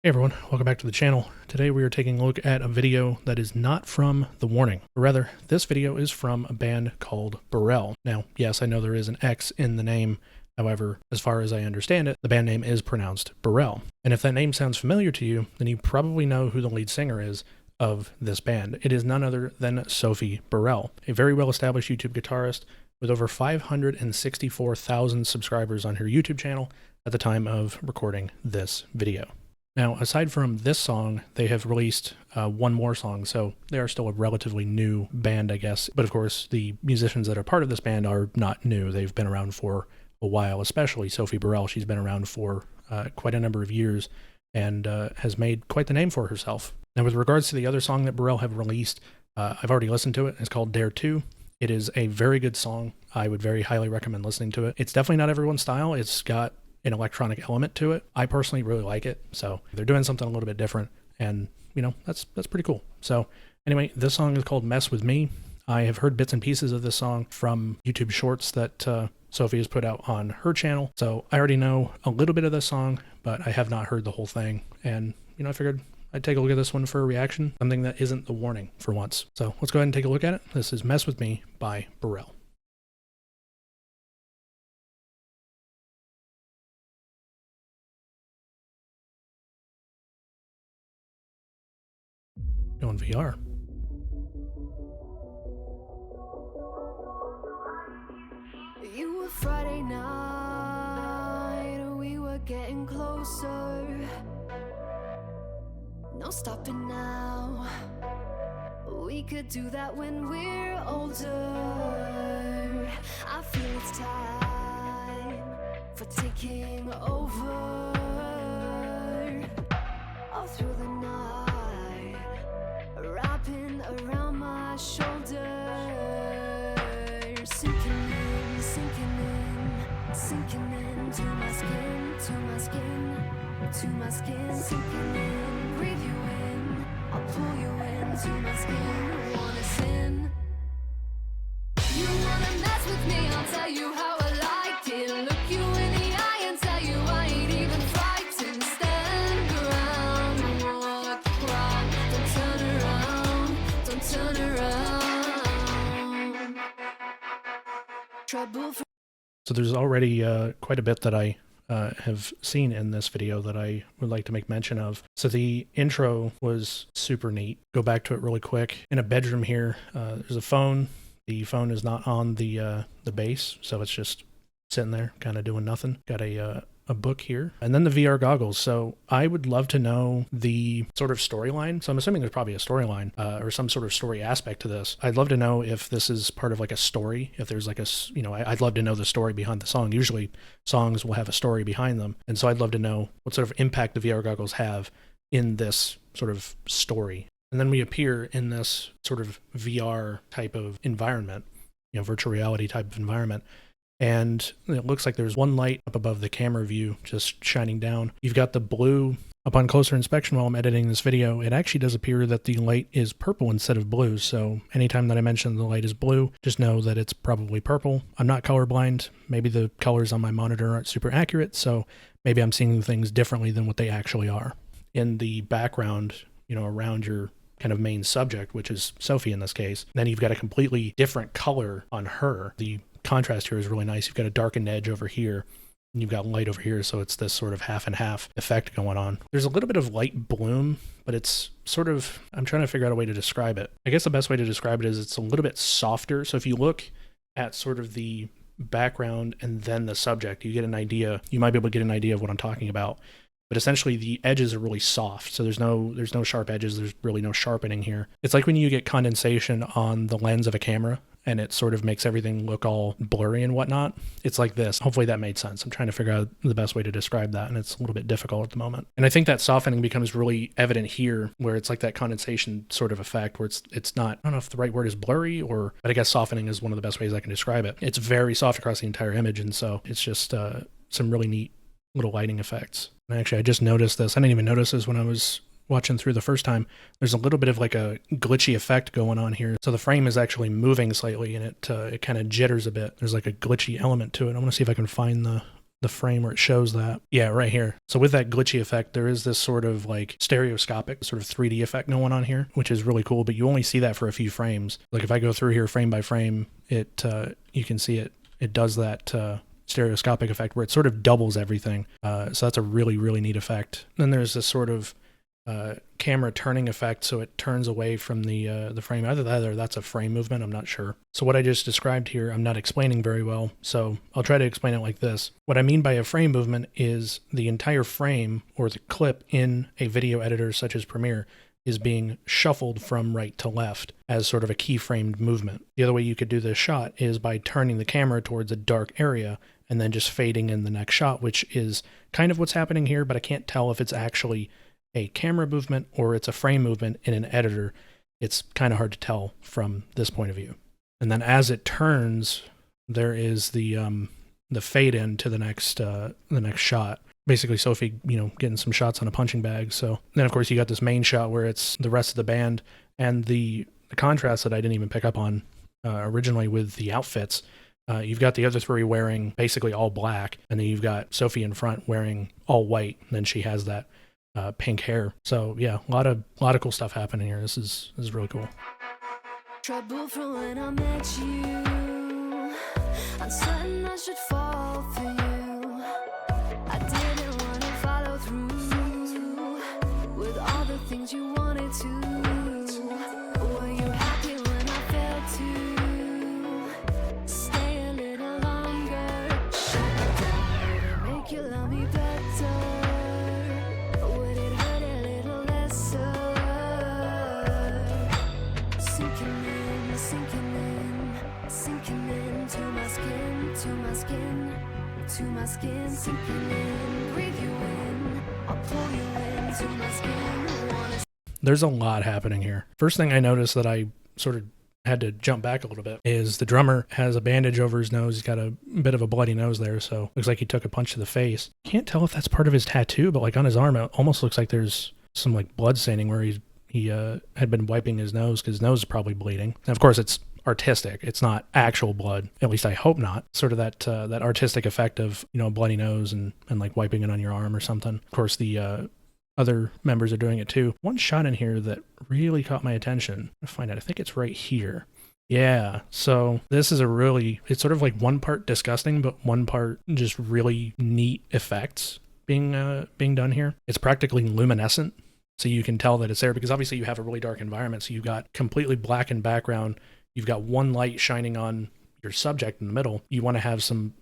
Hey everyone, welcome back to the channel. Today we are taking a look at a video that is not from The Warning. Or rather, this video is from a band called BXRRELL. Now, yes, I know there is an X in the name. However, as far as I understand it, the band name is pronounced Burrell. And if that name sounds familiar to you, then you probably know who the lead singer is of this band. It is none other than Sophie Burrell, a very well-established YouTube guitarist with over 564,000 subscribers on her YouTube channel at the time of recording this video. Now, aside from this song, they have released one more song, so they are still a relatively new band, I guess. But of course, the musicians that are part of this band are not new. They've been around for a while, especially Sophie Burrell. She's been around for quite a number of years and has made quite the name for herself. Now, with regards to the other song that BXRRELL have released, I've already listened to it. It's called Dare 2. It is a very good song. I would very highly recommend listening to it. It's definitely not everyone's style. It's got an electronic element to it. I personally really like it, so they're doing something a little bit different, and you know, that's pretty cool. So anyway, this song is called Mess With Me. I have heard bits and pieces of this song from YouTube shorts that Sophie has put out on her channel, so I already know a little bit of this song, but I have not heard the whole thing, and you know, I figured I'd take a look at this one for a reaction, something that isn't The Warning for once. So let's go ahead and take a look at it. This is Mess With Me by BXRRELL. Going VR. You were Friday night, we were getting closer. No stopping now. We could do that when we're older. I feel it's time for taking over. All through the night, wrapping around my shoulders, sinking in, sinking in to my skin, to my skin, to my skin, sinking in, breathe you in, I'll pull you into my skin, wanna sin. You wanna mess with me, I'll tell you how I like it, look you in the eye and tell you I ain't even frightened, stand around and walk the crowd, don't turn around, don't turn around. Trouble for So there's already quite a bit that I have seen in this video that I would like to make mention of. So the intro was super neat. Go back to it really quick. In a bedroom here, there's a phone. The phone is not on the base, so it's just sitting there, kind of doing nothing. Got a book here, and then the VR goggles. So I would love to know the sort of storyline. So I'm assuming there's probably a storyline or some sort of story aspect to this. I'd love to know if this is part of like a story, if there's like a, you know, I'd love to know the story behind the song. Usually songs will have a story behind them. And so I'd love to know what sort of impact the VR goggles have in this sort of story. And then we appear in this sort of VR type of environment, you know, virtual reality type of environment. And it looks like there's one light up above the camera view just shining down. You've got the blue. Upon closer inspection while I'm editing this video, it actually does appear that the light is purple instead of blue. So anytime that I mention the light is blue, just know that it's probably purple. I'm not colorblind. Maybe the colors on my monitor aren't super accurate, so maybe I'm seeing things differently than what they actually are. In the background, you know, around your kind of main subject, which is Sophie in this case, then you've got a completely different color on her. The contrast here is really nice. You've got a darkened edge over here, and you've got light over here, so it's this sort of half and half effect going on. There's a little bit of light bloom, but it's sort of, I'm trying to figure out a way to describe it. I guess the best way to describe it is it's a little bit softer. So if you look at sort of the background and then the subject, you get an idea, you might be able to get an idea of what I'm talking about. But essentially the edges are really soft. So there's no sharp edges. There's really no sharpening here. It's like when you get condensation on the lens of a camera and it sort of makes everything look all blurry and whatnot. It's like this. Hopefully that made sense. I'm trying to figure out the best way to describe that, and it's a little bit difficult at the moment. And I think that softening becomes really evident here, where it's like that condensation sort of effect where it's not, I don't know if the right word is blurry, or, but I guess softening is one of the best ways I can describe it. It's very soft across the entire image, and so it's just some really neat little lighting effects. And actually, I just noticed this. I didn't even notice this when I was watching through the first time. There's a little bit of like a glitchy effect going on here. So the frame is actually moving slightly, and it kind of jitters a bit. There's like a glitchy element to it. I'm going to see if I can find the the frame where it shows that. Yeah, right here. So with that glitchy effect, there is this sort of like stereoscopic sort of 3D effect going on here, which is really cool, but you only see that for a few frames. Like if I go through here frame by frame, you can see it does that stereoscopic effect where it sort of doubles everything. So that's a really, really neat effect. Then there's this sort of camera turning effect, so it turns away from the frame. Either that or that's a frame movement, I'm not sure. So what I just described here, I'm not explaining very well, so I'll try to explain it like this. What I mean by a frame movement is the entire frame or the clip in a video editor such as Premiere is being shuffled from right to left as sort of a keyframed movement. The other way you could do this shot is by turning the camera towards a dark area and then just fading in the next shot, which is kind of what's happening here, but I can't tell if it's actually a camera movement or it's a frame movement in an editor. It's kind of hard to tell from this point of view. And then as it turns, there is the fade in to the next shot. Basically Sophie, getting some shots on a punching bag. So then of course you got this main shot where it's the rest of the band, and the contrast that I didn't even pick up on originally with the outfits. You've got the other three wearing basically all black, and then you've got Sophie in front wearing all white, and then she has that pink hair. So yeah, a lot of cool stuff happening here. This is really cool. Trouble from when I met you. I'm certain I should fall for you. I didn't want to follow through with all the things you wanted to. Were you happy when I failed to stay a little longer? Make you love me better. Would it hurt a little lesser? Sinking in, sinking in to my skin, to my skin, to my skin, sinking in. Breathe you in, I'll pull you in to my skin. There's a lot happening here. First thing I noticed that I sort of had to jump back a little bit is the drummer has a bandage over his nose. He's got a bit of a bloody nose there, so looks like he took a punch to the face. Can't tell if that's part of his tattoo, but like on his arm, it almost looks like there's some like blood staining where he had been wiping his nose because his nose is probably bleeding. And of course, it's artistic. It's not actual blood. At least I hope not. Sort of that artistic effect of a bloody nose and like wiping it on your arm or something. Of course, the other members are doing it too. One shot in here that really caught my attention. I'll find out. I think it's right here. Yeah, so this is it's sort of like one part disgusting, but one part just really neat effects being done here. It's practically luminescent. So you can tell that it's there because obviously you have a really dark environment. So you've got completely blackened background. You've got one light shining on your subject in the middle. You want to have some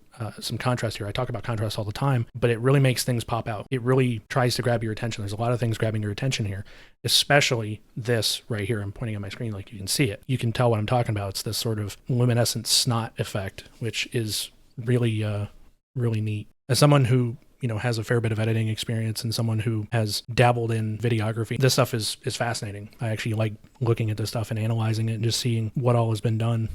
contrast here. I talk about contrast all the time, but it really makes things pop out. It really tries to grab your attention. There's a lot of things grabbing your attention here, especially this right here. I'm pointing at my screen like you can see it. You can tell what I'm talking about. It's this sort of luminescent snot effect, which is really, really neat. As someone who has a fair bit of editing experience and someone who has dabbled in videography, this stuff is fascinating. I actually like looking at this stuff and analyzing it and just seeing what all has been done.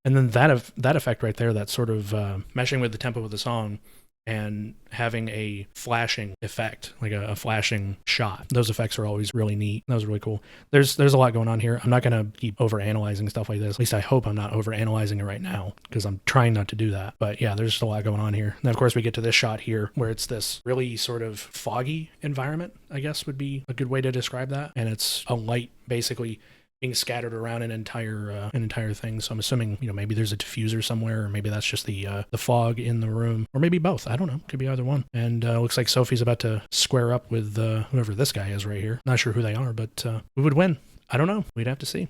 And then that effect right there, that sort of meshing with the tempo of the song and having a flashing effect, like a flashing shot. Those effects are always really neat. That was really cool. There's a lot going on here. I'm not going to keep over-analyzing stuff like this. At least I hope I'm not over-analyzing it right now because I'm trying not to do that. But yeah, there's just a lot going on here. And then of course we get to this shot here where it's this really sort of foggy environment, I guess would be a good way to describe that. And it's a light basically being scattered around an entire thing. So I'm assuming, maybe there's a diffuser somewhere, or maybe that's just the fog in the room, or maybe both. I don't know. Could be either one. And looks like Sophie's about to square up with whoever this guy is right here. Not sure who they are, but who would win? I don't know. We'd have to see.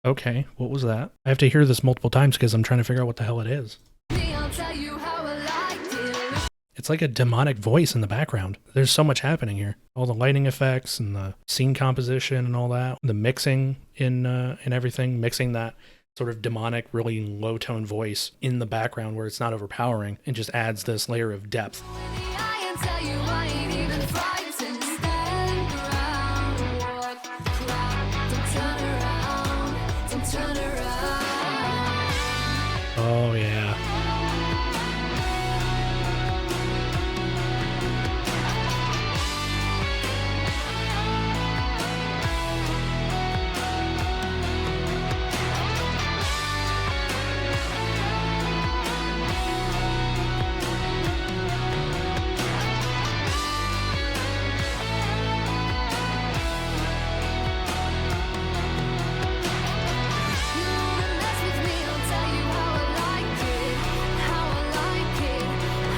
Okay, what was that? I have to hear this multiple times because I'm trying to figure out what the hell it is. It's like a demonic voice in the background. There's so much happening here. All the lighting effects and the scene composition and all that. The mixing in everything. Mixing that sort of demonic, really low-tone voice in the background where it's not overpowering and just adds this layer of depth. Oh, yeah. You wanna mess with me, I'll tell you how I like it, how I like it,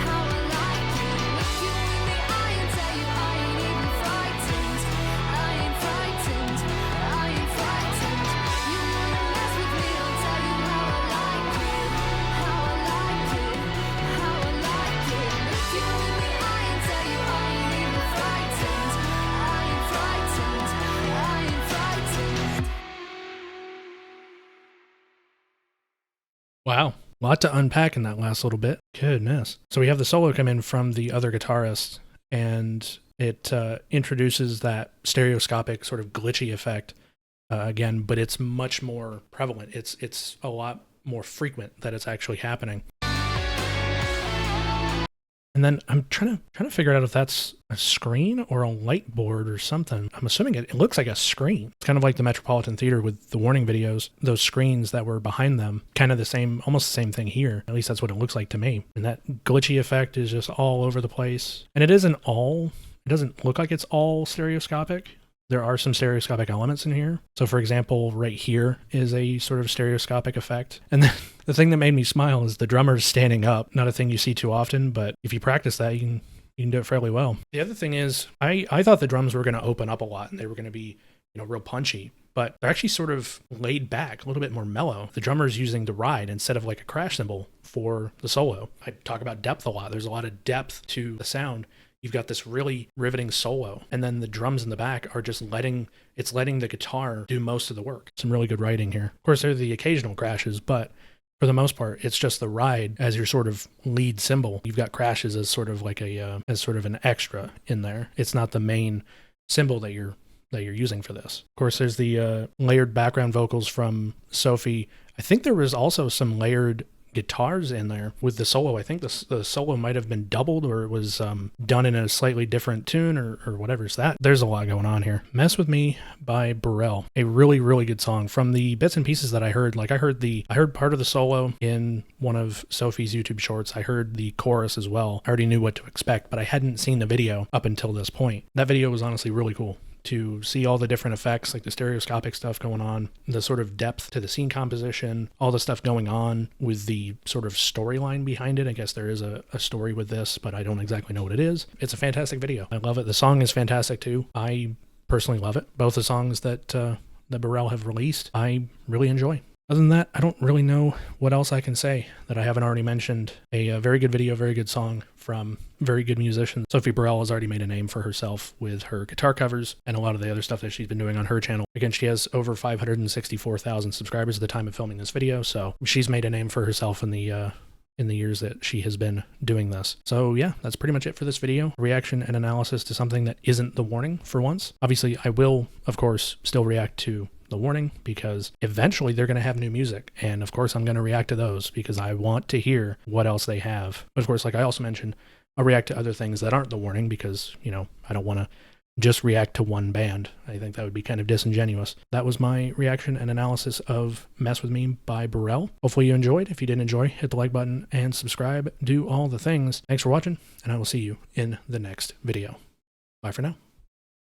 how I like it. Look you in the eye and tell you I ain't even frightened, I ain't frightened, I ain't frightened. You wanna mess with me, I'll tell you how I like it, how I like it, how I like it. Look you in the eye and tell you I ain't even frightened, I ain't frightened, I ain't frightened. Wow. A lot to unpack in that last little bit. Goodness. So we have the solo come in from the other guitarist, and it introduces that stereoscopic sort of glitchy effect again, but it's much more prevalent. It's a lot more frequent that it's actually happening. And then I'm trying to figure out if that's a screen or a light board or something. I'm assuming it looks like a screen. It's kind of like the Metropolitan Theater with the Warning videos, those screens that were behind them. Kind of the same, almost the same thing here. At least that's what it looks like to me. And that glitchy effect is just all over the place. And it doesn't look like it's all stereoscopic. There are some stereoscopic elements in here. So for example, right here is a sort of stereoscopic effect. And then the thing that made me smile is the drummer's standing up. Not a thing you see too often, but if you practice that, you can do it fairly well. The other thing is, I thought the drums were going to open up a lot and they were going to be, real punchy, but they're actually sort of laid back, a little bit more mellow. The drummer's using the ride instead of like a crash cymbal for the solo. I talk about depth a lot. There's a lot of depth to the sound. You've got this really riveting solo, and then the drums in the back are just letting the guitar do most of the work. Some really good writing here. Of course, there are the occasional crashes, but for the most part, it's just the ride as your sort of lead cymbal. You've got crashes as sort of like as sort of an extra in there. It's not the main cymbal that you're using for this. Of course, there's the layered background vocals from Sophie. I think there was also some layered guitars in there with the solo. I think the solo might have been doubled, or it was done in a slightly different tune or whatever. So there's a lot going on here. Mess With Me by Burrell. A really, really good song. From the bits and pieces that I heard, like I heard part of the solo in one of Sophie's YouTube shorts. I heard the chorus as well. I already knew what to expect, but I hadn't seen the video up until this point. That video was honestly really cool to see all the different effects, like the stereoscopic stuff going on, the sort of depth to the scene composition, all the stuff going on with the sort of storyline behind it. I guess there is a story with this, but I don't exactly know what it is. It's a fantastic video. I love it. The song is fantastic too. I personally love it. Both the songs that Burrell have released, I really enjoy. Other than that, I don't really know what else I can say that I haven't already mentioned. A very good video, very good song from very good musicians. Sophie Burrell has already made a name for herself with her guitar covers and a lot of the other stuff that she's been doing on her channel. Again, she has over 564,000 subscribers at the time of filming this video, so she's made a name for herself in the years that she has been doing this. So yeah, that's pretty much it for this video. Reaction and analysis to something that isn't The Warning for once. Obviously, I will, of course, still react to The Warning because eventually they're going to have new music. And of course, I'm going to react to those because I want to hear what else they have. But of course, like I also mentioned, I'll react to other things that aren't The Warning because, I don't want to just react to one band. I think that would be kind of disingenuous. That was my reaction and analysis of Mess With Me by Burrell. Hopefully you enjoyed. If you did enjoy, hit the like button and subscribe. Do all the things. Thanks for watching, and I will see you in the next video. Bye for now.